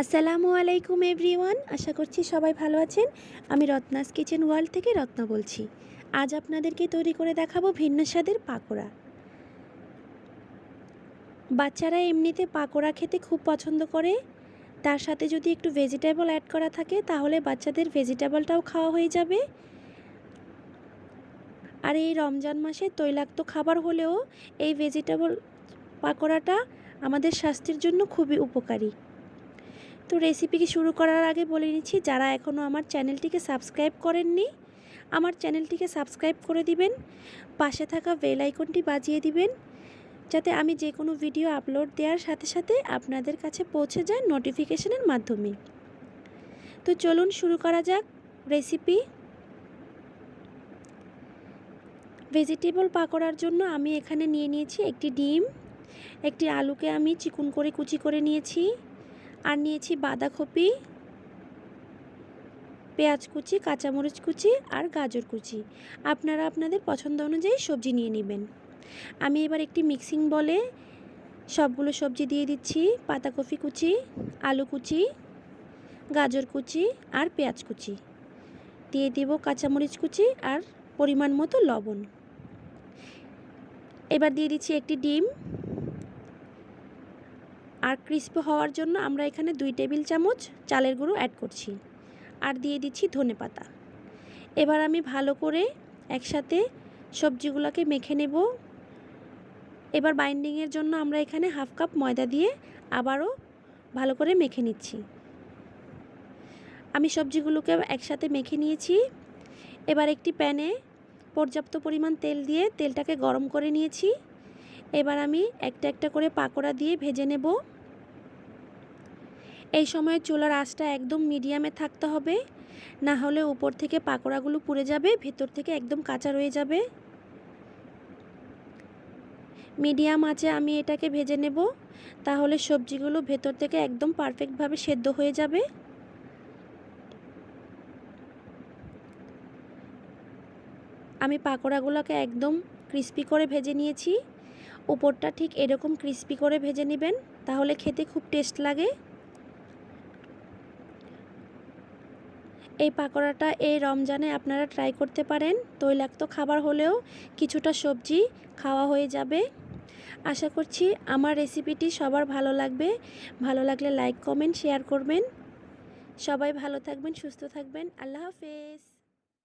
আসসালামু আলাইকুম এভরিওয়ান, আশা করছি সবাই ভালো আছেন। আমি রত্নাস কিচেন ওয়ার্ল্ড থেকে রত্না বলছি। আজ আপনাদেরকে তৈরি করে দেখাবো ভিন্ন স্বাদের পাকোড়া। বাচ্চারা এমনিতে পাকোড়া খেতে খুব পছন্দ করে, তার সাথে যদি একটু ভেজিটেবল অ্যাড করা থাকে তাহলে বাচ্চাদের ভেজিটেবলটাও খাওয়া হয়ে যাবে। আর এই রমজান মাসে তৈলাক্ত খাবার হলেও এই ভেজিটেবল পাকোড়াটা আমাদের স্বাস্থ্যের জন্য খুবই উপকারী। তো রেসিপিটি শুরু করার আগে বলে নিচ্ছি, যারা এখনও আমার চ্যানেলটিকে সাবস্ক্রাইব করেননি আমার চ্যানেলটিকে সাবস্ক্রাইব করে দিবেন, পাশে থাকা বেল আইকনটি বাজিয়ে দিবেন যাতে আমি যে কোনো ভিডিও আপলোড দেওয়ার সাথে সাথে আপনাদের কাছে পৌঁছে যায় নোটিফিকেশনের মাধ্যমে। তো চলুন শুরু করা যাক রেসিপি। ভেজিটেবল পাকোড়ার জন্য আমি এখানে নিয়ে নিয়েছি একটি ডিম, একটি আলুকে আমি চিকন করে কুচি করে নিয়েছি, আর নিয়েছি বাঁধাকপি, পেঁয়াজ কুচি, কাঁচামরিচ কুচি আর গাজর কুচি। আপনারা আপনাদের পছন্দ অনুযায়ী সবজি নিয়ে নেবেন। আমি এবার একটি মিক্সিং বলে সবগুলো সবজি দিয়ে দিচ্ছি। পাতাকপি কুচি, আলু কুচি, গাজর কুচি আর পেঁয়াজ কুচি দিয়ে দিব, কাঁচামরিচ কুচি আর পরিমাণ মতো লবণ। এবার দিয়ে দিচ্ছি একটি ডিম, আর ক্রিস্পি হওয়ার জন্য আমরা এখানে 2 টেবিল চামচ চালের গুঁড়ো অ্যাড করছি, আর দিয়ে দিচ্ছি ধনেপাতা। এবার আমি ভালো করে একসাথে সবজিগুলোকে মেখে নেব। এবার বাইন্ডিংয়ের জন্য আমরা এখানে হাফ কাপ ময়দা দিয়ে আবারও ভালো করে মেখে নিচ্ছি। আমি সবজিগুলোকে একসাথে মেখে নিয়েছি। এবার একটি প্যানে পর্যাপ্ত পরিমাণ তেল দিয়ে তেলটাকে গরম করে নিয়েছি। এবার আমি একটা একটা করে পাকোড়া দিয়ে ভেজে নেব। এই সময় চুলার আঁচটা একদম মিডিয়ামে থাকতে হবে, না হলে উপর থেকে পাকোড়াগুলো পুড়ে যাবে, ভেতর থেকে একদম কাঁচা রয়ে যাবে। মিডিয়াম আঁচে আমি এটাকে ভেজে নেব, তাহলে সবজিগুলো ভেতর থেকে একদম পারফেক্টভাবে সেদ্ধ হয়ে যাবে। আমি পাকোড়াগুলোকে একদম ক্রিস্পি করে ভেজে নিয়েছি। উপরটা ঠিক এরকম ক্রিস্পি করে ভেজে নেবেন, তাহলে খেতে খুব টেস্ট লাগে। এই পাকোড়াটা এই রমজানে আপনারা ট্রাই করতে পারেন। তৈলাক্ত খাবার হলেও কিছুটা সবজি খাওয়া হয়ে যাবে। আশা করছি আমার রেসিপিটি সবার ভালো লাগবে। ভালো লাগলে লাইক, কমেন্ট, শেয়ার করবেন। সবাই ভালো থাকবেন, সুস্থ থাকবেন। আল্লাহ হাফেজ।